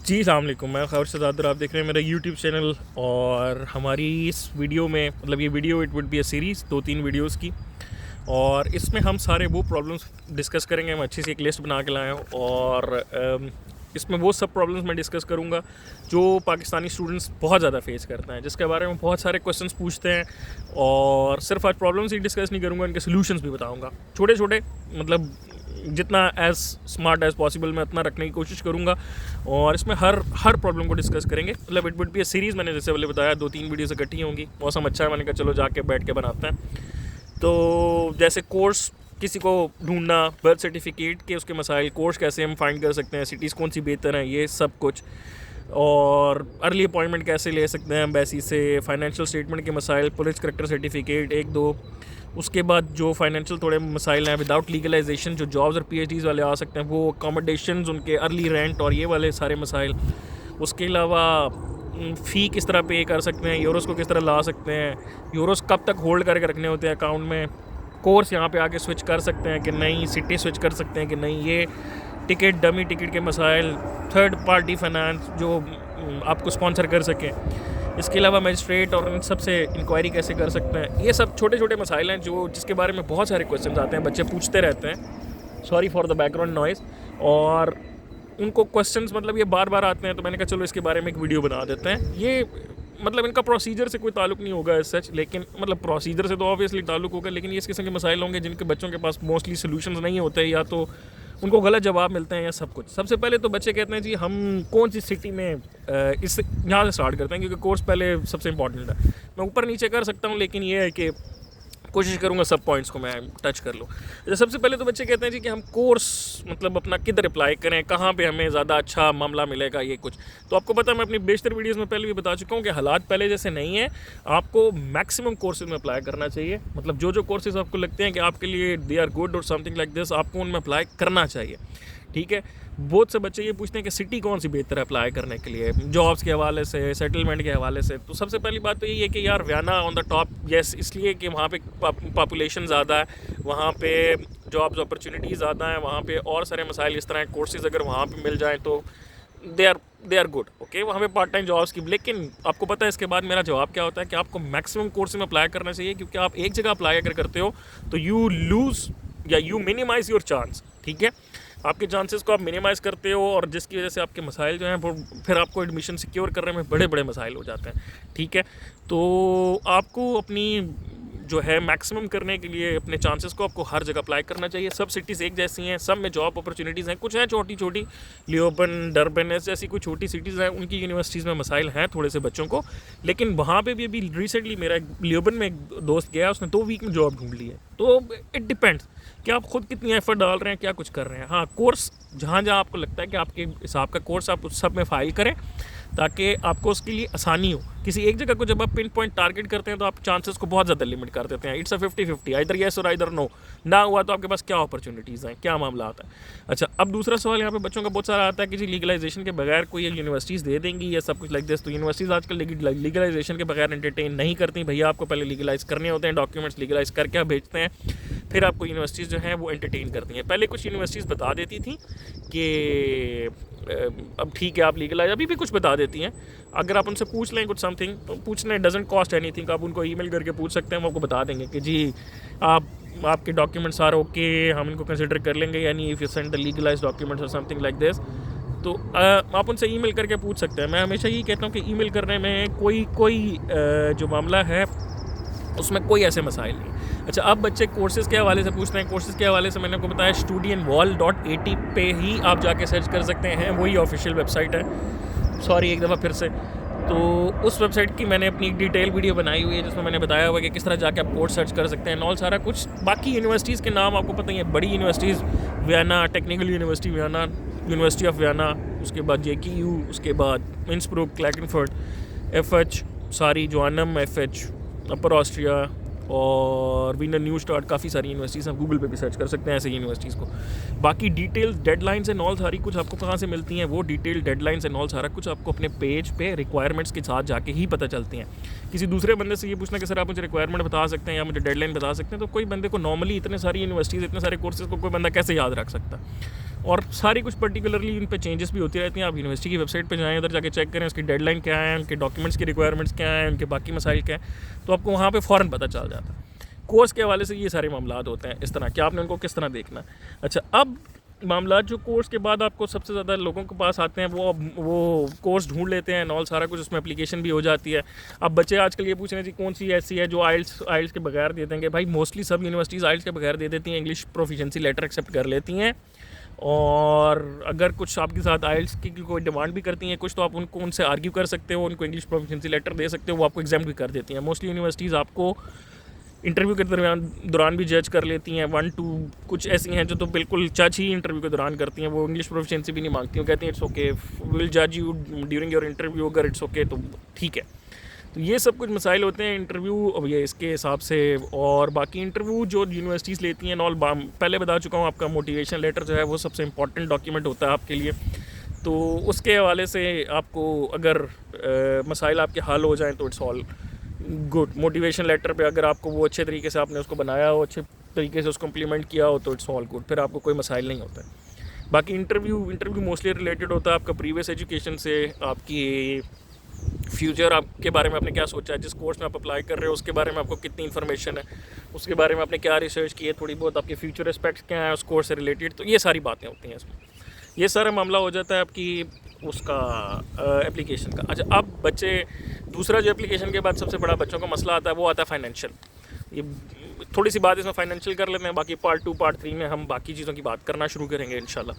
जी अस्सलाम वालेकुम, मैं खैर शहजाद, आप देख रहे हैं मेरा यूट्यूब चैनल। और हमारी इस वीडियो में मतलब ये video it would be a series 2-3 videos की। और इसमें हम सारे वो प्रॉब्लम्स डिस्कस करेंगे। हम अच्छी सी एक लिस्ट बना के लाए हैं और इसमें वो सब प्रॉब्लम्स मैं डिस्कस करूंगा जो पाकिस्तानी स्टूडेंट्स बहुत ज़्यादा फेस करते हैं, जिसके बारे में बहुत सारे क्वेश्चंस पूछते हैं। और सिर्फ आज प्रॉब्लम्स ही डिस्कस नहीं करूंगा, इनके सोल्यूशंस भी बताऊंगा। छोटे छोटे मतलब जितना एज स्मार्ट एज पॉसिबल मैं उतना रखने की कोशिश करूंगा। और इसमें हर प्रॉब्लम को डिस्कस करेंगे। मतलब it would be a series. मैंने जैसे पहले बताया 2-3 वीडियोस इकट्ठी होंगी। मौसम अच्छा है, मैंने कहा चलो जाके बैठ के बनाते हैं। तो जैसे कोर्स किसी को ढूंढना, बर्थ सर्टिफिकेट के उसके मसाइल, कोर्स कैसे हम फाइंड कर सकते हैं, सिटीज़ कौन सी बेहतर हैं, ये सब कुछ। और अर्ली अपॉइंटमेंट कैसे ले सकते हैं एम्बेसी से, फाइनेंशियल स्टेटमेंट के मसाइल, पुलिस करैक्टर सर्टिफिकेट 1-2। उसके बाद जो फाइनेंशियल थोड़े मसाइल हैं विदाउट लीगलाइजेशन, जो जॉब्स और पीएचडीज़ वाले आ सकते हैं, वो अकोमोडेशंस, उनके अर्ली रेंट और ये वाले सारे मसाइल। उसके अलावा फ़ी किस तरह पे कर सकते हैं, यूरोस को किस तरह ला सकते हैं, यूरोस कब तक होल्ड करके रखने होते हैं अकाउंट में, कोर्स यहाँ पे आके स्विच कर सकते हैं कि नहीं, सिटी स्विच कर सकते हैं कि नहीं, ये टिकट, डमी टिकट के मसाइल, थर्ड पार्टी फाइनेंस जो आपको स्पॉन्सर कर सके। इसके अलावा मजिस्ट्रेट और इन सब से इंक्वायरी कैसे कर सकते हैं। ये सब छोटे छोटे मसाइल हैं जो जिसके बारे में बहुत सारे क्वेश्चन आते हैं, बच्चे पूछते रहते हैं। Sorry for the background noise. और उनको क्वेश्चंस मतलब ये बार बार आते हैं, तो मैंने कहा चलो इसके बारे में एक वीडियो बना देते हैं। ये मतलब इनका प्रोसीजर से कोई ताल्लुक नहीं होगा एज सच, लेकिन मतलब प्रोसीजर से तो ऑब्वियसली ताल्लुक होगा, लेकिन ये इस किस्म के मसाइल होंगे जिनके बच्चों के पास मोस्टली सोल्यूशंस नहीं होते, या तो उनको गलत जवाब मिलते हैं या सब कुछ। सबसे पहले तो बच्चे कहते हैं जी हम कौन सी सिटी में इस यहाँ से स्टार्ट करते हैं, क्योंकि कोर्स पहले सबसे इंपॉर्टेंट है। मैं ऊपर नीचे कर सकता हूँ, लेकिन ये है कि कोशिश करूँगा सब पॉइंट्स को मैं टच कर लूँ। तो सबसे पहले तो बच्चे कहते हैं जी कि हम कोर्स मतलब अपना किधर अप्लाई करें, कहाँ पे हमें ज़्यादा अच्छा मामला मिलेगा, ये कुछ। तो आपको पता है, मैं अपनी बेशतर वीडियोस में पहले भी बता चुका हूँ कि हालात पहले जैसे नहीं है। आपको मैक्सिमम कोर्सेज में अप्लाई करना चाहिए। मतलब जो कोर्सेज आपको लगते हैं कि आपके लिए दे आर गुड और समथिंग लाइक दिस, आपको उनमें अप्लाई करना चाहिए। ठीक है। बहुत से बच्चे ये पूछते हैं कि सिटी कौन सी बेहतर है अप्लाई करने के लिए, जॉब्स के हवाले से, सेटलमेंट के हवाले से। तो सबसे पहली बात तो यही है कि यार Vienna on the top, yes, इसलिए कि वहाँ पे पॉपुलेशन ज़्यादा है, वहाँ पे जॉब्स अपॉर्चुनिटीज़ ज़्यादा हैं, वहाँ पे और सारे मसाइल इस तरह के कोर्सेज अगर वहाँ पे मिल जाएँ तो दे आर गुड। ओके, वहाँ पे पार्ट टाइम जॉब्स की। लेकिन आपको पता है इसके बाद मेरा जवाब क्या होता है कि आपको मैक्सिमम कोर्स में अप्लाई करना चाहिए, क्योंकि आप एक जगह अप्लाई अगर करते हो तो यू लूज़ या यू मिनिमाइज़ योर चांस। ठीक है, आपके चांसेस को आप मिनिमाइज़ करते हो, और जिसकी वजह से आपके मसाइल जो हैं वो फिर आपको एडमिशन सिक्योर करने में बड़े बड़े मसाइल हो जाते हैं। ठीक है, तो आपको अपनी जो है मैक्सिमम करने के लिए अपने चांसेस को आपको हर जगह अप्लाई करना चाहिए। सब सिटीज़ एक जैसी हैं, सब में जॉब अपॉर्चुनिटीज़ हैं। कुछ हैं छोटी छोटी, लियोबन, डरबन ऐसी कोई छोटी सिटीज़ हैं, उनकी यूनिवर्सिटीज़ में मसाइल हैं थोड़े से बच्चों को। लेकिन वहाँ पे भी अभी रिसेंटली मेरा लियोबन में एक दोस्त गया, उसने 2 वीक में जॉब ढूंढ ली है। तो इट डिपेंड्स कि आप खुद कितनी एफर्ट डाल रहे हैं, क्या कुछ कर रहे हैं। हाँ, कोर्स जहाँ जहाँ आपको लगता है कि आपके हिसाब का कोर्स आप उस सब में फ़ाइल करें, ताकि आपको उसके लिए आसानी हो। किसी एक जगह को जब आप पिन पॉइंट टारगेट करते हैं तो आप चांसेस को बहुत ज़्यादा लिमिट कर देते हैं। इट्स अ 50-50, आइदर येस और आइदर नो। ना हुआ तो आपके पास क्या अपॉर्चुनिटीज़ हैं, क्या मामला आता है। अच्छा, अब दूसरा सवाल यहाँ पे बच्चों का बहुत सारा आता है कि जी लीगलाइजेशन के बगैर कोई यूनिवर्सिटीज़ दे देंगी या सब कुछ लाइक दिस। तो यूनिवर्सिटीज़ आजकल लीगलाइजेशन के बगैर एंटरटेन नहीं करती। भैया आपको पहले लीगलाइज करने होते हैं, डॉक्यूमेंट्स लीगलाइज करके आप भेजते हैं, फिर आपको यूनिवर्सिटीज़ जो हैं वो एंटरटेन करती हैं। पहले कुछ यूनिवर्सिटीज़ बता देती थी कि अब ठीक है आप लीगलाइज, अभी भी कुछ बता देती हैं। अगर आप उनसे पूछ लें कुछ समथिंग, तो पूछने डजंट कॉस्ट एनीथिंग। आप उनको ईमेल करके पूछ सकते हैं, वो आपको बता देंगे कि जी आपके डॉक्यूमेंट्स आर ओके, हम इनको कंसिडर कर लेंगे, यानी if you send the legalize documents और समथिंग लाइक दिस। तो आप उनसे ईमेल करके पूछ सकते हैं। मैं हमेशा यही कहता हूँ कि ईमेल करने में कोई जो मामला है उसमें कोई ऐसे मसाइल नहीं। अच्छा, अब बच्चे कोर्सेज़ के हवाले से पूछते हैं। कोर्सेज़ के हवाले से मैंने आपको बताया studienwall.at पे ही आप जाके सर्च कर सकते हैं, वही ऑफिशियल वेबसाइट है। सॉरी एक दफ़ा फिर से। तो उस वेबसाइट की मैंने अपनी एक डिटेल वीडियो बनाई हुई है जिसमें मैंने बताया हुआ है कि किस तरह जाके आप कोर्स सर्च कर सकते हैं, और सारा कुछ। बाकी यूनिवर्सिटीज़ के नाम आपको पता ही है, बड़ी universities, Vienna technical university Vienna, university of Vienna, उसके बाद JKU, उसके बाद इंसब्रुक, क्लैकेनफर्ट, FH, सारी जोआनम, FH, अपर ऑस्ट्रिया और वीनर न्यूस्टार्ट, काफ़ी सारी यूनिवर्सिटीज़ हैं। गूगल पे भी सर्च कर सकते हैं ऐसे यूनिवर्सिटीज़ को। बाकी डिटेल्स, डेडलाइंस एंड ऑल सारी कुछ आपको कहाँ से मिलती हैं, वो डिटेल, डेडलाइंस एंड ऑल सारा कुछ आपको अपने पेज पे रिक्वायरमेंट्स के साथ जाके ही पता चलती हैं। किसी दूसरे बंदे से ये पूछना कि सर आप मुझे रिक्वायरमेंट बता सकते हैं या मुझे डेडलाइन बता सकते हैं, तो कोई बंदे को नॉर्मली इतने सारी यूनिवर्सिटीज़, इतने सारे कोर्सेज़ को कोई बंदा कैसे याद रख सकता है। और सारी कुछ पर्टिकुलरली इन पे चेंजेस भी होती रहती हैं। आप यूनिवर्सिटी की वेबसाइट पे जाएँ, उधर जाके चेक करें उसकी डेडलाइन क्या है, उनके डॉक्यूमेंट्स की रिक्वायरमेंट्स क्या हैं, उनके बाकी मसाइल क्या हैं, तो आपको वहाँ पे फ़ौरन पता चल जाता है। कोर्स के हवाले से ये सारे मामलात होते हैं इस तरह कि आपने उनको किस तरह देखना है। अच्छा, अब मामला जो कोर्स के बाद आपको सबसे ज़्यादा लोगों के पास आते हैं, वो कोर्स ढूंढ लेते हैं और सारा कुछ उसमें एप्लीकेशन भी हो जाती है। अब बच्चे आजकल ये पूछ रहे हैं जी कौन सी ऐसी है जो आइल्स के बगैर दे देंगे। भाई मोस्टली सब यूनिवर्सिटीज़ आइल्स के बगैर दे देती हैं, इंग्लिश प्रोफिशिएंसी लेटर एक्सेप्ट कर लेती हैं, और अगर कुछ आपके साथ आइल्स की कोई डिमांड भी करती हैं कुछ, तो आप उनसे आर्ग्यू कर सकते हो, उनको इंग्लिश प्रोफिशिएंसी लेटर दे सकते हो, वो आपको एग्जाम भी कर देती हैं। मोस्टली यूनिवर्सिटीज़ आपको इंटरव्यू के दौरान भी जज कर लेती हैं। 1-2 कुछ ऐसी हैं जो तो बिल्कुल जज ही इंटरव्यू के दौरान करती हैं, वो इंग्लिश प्रोफिशिएंसी भी नहीं मांगती, वो कहती हैं इट्स ओके, विल जज यू ड्यूरिंग योर इंटरव्यू, अगर इट्स ओके तो ठीक है। तो ये सब कुछ मसाइल होते हैं इंटरव्यू अब ये इसके हिसाब से। और बाकी इंटरव्यू जो यूनिवर्सिटीज़ लेती हैं नॉल, पहले बता चुका हूँ, आपका मोटिवेशन लेटर जो है वो सबसे इंपॉर्टेंट डॉक्यूमेंट होता है आपके लिए। तो उसके हवाले से आपको अगर मसाइल आपके हल हो जाएँ तो it's all good. Motivation letter पे अगर आपको वो अच्छे तरीके से आपने उसको बनाया हो, अच्छे तरीके से उसको इम्प्लीमेंट किया हो, तो इट्स ऑल गुड, फिर आपको कोई मसाइल नहीं होता है। बाकी इंटरव्यू मोस्टली रिलेटेड होता है आपका प्रीवियस एजुकेशन से, आपकी फ्यूचर आपके बारे में आपने क्या सोचा है, जिस कोर्स में आप अप्लाई कर रहे हो उसके बारे में आपको कितनी इन्फॉर्मेशन है, उसके बारे में आपने क्या रिसर्च की है, थोड़ी बहुत आपके फ्यूचर एस्पेक्ट्स क्या है उस कोर्स से रिलेटेड। तो ये सारी बातें होती हैं इसमें, ये सारा मामला हो जाता है आपकी उसका एप्लीकेशन का। अच्छा, अब बच्चे दूसरा जो एप्लीकेशन के बाद सबसे बड़ा बच्चों का मसला आता है वो आता है फाइनेंशियल। ये थोड़ी सी बात इसमें फाइनेंशियल कर लेते हैं, बाकी पार्ट 2 पार्ट 3 में हम बाकी चीज़ों की बात करना शुरू करेंगे इंशाल्लाह।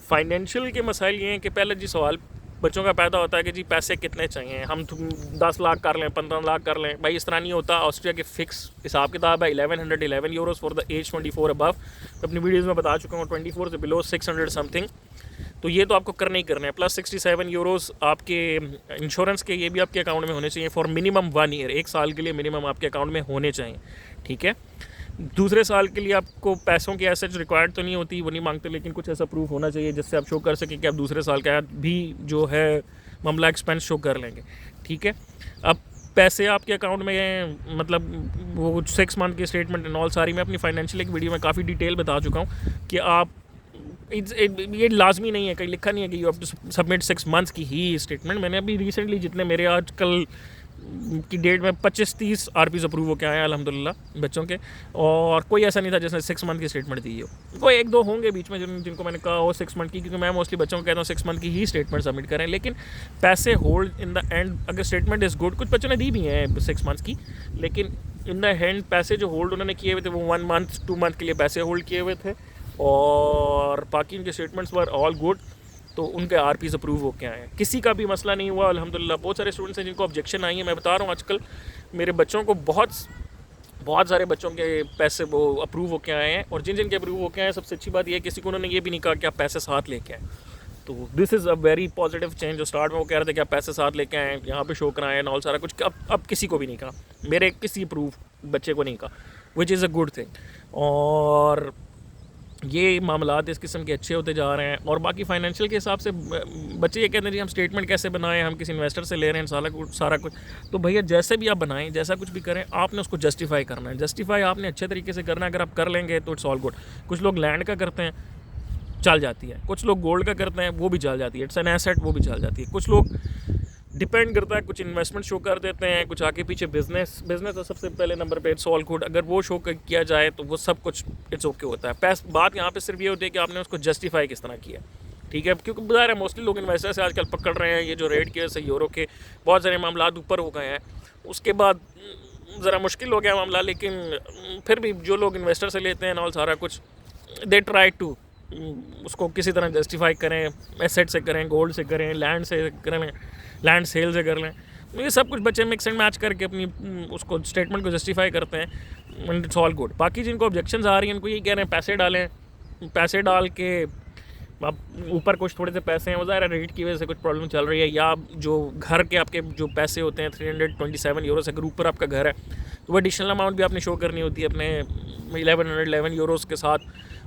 फाइनेंशियल के मसाइल ये हैं कि पहले जी सवाल बच्चों का पैदा होता है कि जी पैसे कितने चाहिए, हम 10 लाख कर लें, 15 लाख कर लें। भाई इस तरह नहीं होता। ऑस्ट्रिया के फ़िक्स हिसाब किताब है 1111 euros for the age 24 above. अपनी वीडियोज़ में बता चुका हूँ, 24 से बिलो 600 समथिंग। तो ये तो आपको करना ही करना है। प्लस 67 यूरोज़ आपके इंश्योरेंस के, ये भी आपके अकाउंट में होने चाहिए फॉर मिनिमम 1 ईयर, 1 साल के लिए मिनिमम आपके अकाउंट में होने चाहिए, ठीक है। दूसरे साल के लिए आपको पैसों की एसेट रिक्वायर्ड तो नहीं होती, वो नहीं मांगते, लेकिन कुछ ऐसा प्रूफ होना चाहिए जिससे आप शो कर सकें कि आप दूसरे साल का भी जो है मामला एक्सपेंस शो कर लेंगे, ठीक है। अब पैसे आपके अकाउंट में मतलब वो 6 मंथ की स्टेटमेंट एंड ऑल सारी मैं अपनी फाइनेंशियल एक वीडियो में काफ़ी डिटेल बता चुका हूँ कि आप ये लाजमी नहीं है, कहीं लिखा नहीं है कि you have to submit 6 months की ही स्टेटमेंट। मैंने अभी रिसेंटली जितने मेरे आजकल की डेट में 25-30 RPs अप्रूव होकर आए हैं अल्हम्दुलिल्लाह बच्चों के, और कोई ऐसा नहीं था जिसने 6 मंथ की स्टेटमेंट दी हो। कोई 1-2 होंगे बीच में जिनको मैंने कहा हो 6 मंथ की, क्योंकि मैं मोस्टली बच्चों को कहता हूँ 6 मंथ की ही स्टेटमेंट सबमिट करें। लेकिन पैसे होल्ड इन द एंड, अगर स्टेटमेंट इज़ गुड, कुछ बच्चों ने दी भी हैं 6 मंथ्स की, लेकिन इन द एंड पैसे जो होल्ड उन्होंने किए हुए थे वो 1 मंथ 2 मंथ के लिए पैसे होल्ड किए हुए थे, और बाकी उनके स्टेटमेंट्स वर ऑल गुड, तो उनके RPs अप्रूव होके आए हैं। किसी का भी मसला नहीं हुआ अल्हम्दुलिल्लाह। बहुत सारे स्टूडेंट्स हैं जिनको ऑब्जेक्शन आई है। मैं बता रहा हूँ आजकल मेरे बच्चों को बहुत सारे बच्चों के पैसे वो अप्रूव होके आए हैं, और जिन के अप्रूव होके आए हैं सबसे अच्छी बात यह है किसी को उन्होंने ये भी नहीं कहा कि आप पैसे साथ लेके आए। तो this is a very positive change. जो स्टार्ट में वो कह रहे थे कि आप पैसे साथ लेके आए, यहाँ पे शो कराएं और सारा कुछ, अब किसी को भी नहीं कहा, मेरे किसी अप्रूव बच्चे को नहीं कहा, which is a good thing. और ये मामलात इस किस्म के अच्छे होते जा रहे हैं। और बाकी फाइनेंशियल के हिसाब से बच्चे ये कहते हैं जी हम स्टेटमेंट कैसे बनाएं, हम किसी इन्वेस्टर से ले रहे हैं सारा कुछ। तो भैया जैसे भी आप बनाएं, जैसा कुछ भी करें, आपने उसको जस्टिफाई करना है। जस्टिफाई आपने अच्छे तरीके से करना है। अगर आप कर लेंगे तो इट्स ऑल गुड। कुछ लोग लैंड का करते हैं, चल जाती है। कुछ लोग गोल्ड का करते हैं, वो भी चल जाती है, इट्स एन एसेट, वो भी चल जाती है। कुछ लोग डिपेंड करता है, कुछ इन्वेस्टमेंट शो कर देते हैं, कुछ आगे पीछे बिजनेस तो सबसे पहले नंबर पे, इट्स ऑल गुड। अगर वो शो किया जाए तो वो सब कुछ इट्स ओके होता है। बात यहाँ पे सिर्फ ये होती है कि आपने उसको जस्टिफाई किस तरह किया, ठीक है। क्योंकि बता रहे हैं मोस्टली लोग इन्वेस्टर से आजकल पकड़ रहे हैं, ये जो रेट की वजह से यूरो के बहुत सारे मामला ऊपर हो गए हैं, उसके बाद ज़रा मुश्किल हो गया मामला। लेकिन फिर भी जो लोग इन्वेस्टर से लेते हैं और सारा कुछ, दे ट्राई टू उसको किसी तरह जस्टिफाई करें, एसेट से करें, गोल्ड से करें, लैंड से करें, लैंड सेल से कर लें। ये सब कुछ बच्चे मिक्स एंड मैच करके अपनी उसको स्टेटमेंट को जस्टिफाई करते हैं, एंड इट्स ऑल गुड। बाकी जिनको ऑब्जेक्शंस आ रही हैं उनको ये कह रहे हैं पैसे डालें, पैसे डाल के अब ऊपर कुछ थोड़े से पैसे हैं, वो ज़ाहिर रेट की वजह से कुछ प्रॉब्लम चल रही है, या जो घर के आपके जो पैसे होते हैं 327 यूरो से, अगर ऊपर आपका घर है तो वो एडिशनल अमाउंट भी आपने शो करनी होती है अपने 1111 यूरोज़ के साथ,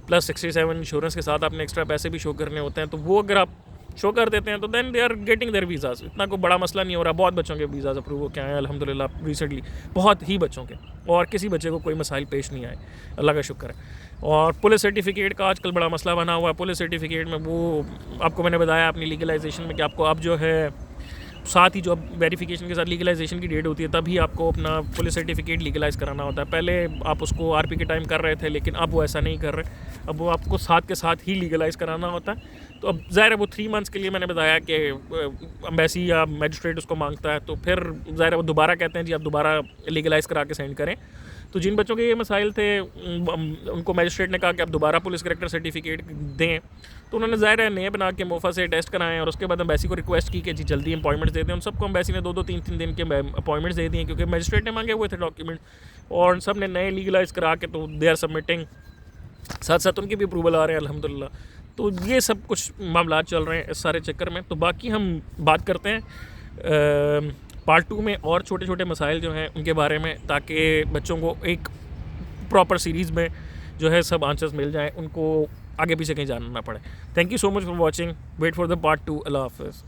प्लस 67 इंश्योरेंस के साथ आपने एक्स्ट्रा पैसे भी शो करने होते हैं। तो वो अगर आप शो कर देते हैं तो then they are getting their visas. इतना कोई बड़ा मसला नहीं हो रहा। बहुत बच्चों के वीज़ाज़ अप्रूव होकर आए हैं अल्हम्दुलिल्लाह रिसेंटली, बहुत ही बच्चों के, और किसी बच्चे को कोई मसाइल पेश नहीं आए, अल्लाह का शुक्र है। और पुलिस सर्टिफिकेट का आजकल बड़ा मसला बना हुआ है। पुलिस सर्टिफिकेट में वो आपको मैंने बताया अपनी लीगलाइजेशन में कि आपको अब जो है साथ ही जो अब वेरिफिकेशन के साथ लीगलाइजेशन की डेट होती है तभी आपको अपना पुलिस सर्टिफिकेट लीगलाइज कराना होता है। पहले आप उसको आरपी के टाइम कर रहे थे, लेकिन अब वो ऐसा नहीं कर रहे। अब वो आपको साथ के साथ ही लीगलाइज कराना होता है। तो अब ज़ाहिर है वो 3 मंथ्स के लिए मैंने बताया कि एम्बेसी या मैजिस्ट्रेट उसको मांगता है, तो फिर ज़ाहिर है वो दोबारा कहते हैं जी आप दोबारा लीगलाइज करा के सेंड करें। तो जिन बच्चों के ये मसाइल थे उनको मैजिस्ट्रेट ने कहा कि आप दोबारा पुलिस करेक्टर सर्टिफिकेट दें, तो उन्होंने ज़ाहिर है नए बना के मोफा से टेस्ट कराएं और उसके बाद एम्बेसी को रिक्वेस्ट की कि जी जल्दी अपॉइंटमेंट्स दे दें। उन सबको एम्बेसी ने 2-2 3-3 दिन के अपॉइंटमेंट्स दे दिए क्योंकि मैजिस्ट्रेट ने मांगे हुए थे डॉक्यूमेंट, और सब ने नए लीगलाइज करा के तो दे आर सबमिटिंग, साथ साथ उनके भी अप्रूवल आ रहे हैं अल्हम्दुलिल्लाह। तो ये सब कुछ मामला चल रहे हैं इस सारे चक्कर में। तो बाकी हम बात करते हैं पार्ट 2 में और छोटे छोटे मसाइल जो हैं उनके बारे में, ताकि बच्चों को एक प्रॉपर सीरीज़ में जो है सब आंसर्स मिल जाएं, उनको आगे पीछे कहीं जानना ना पड़े। Thank you so much for watching. Wait for the part 2। अल्लाह हाफ़िज़।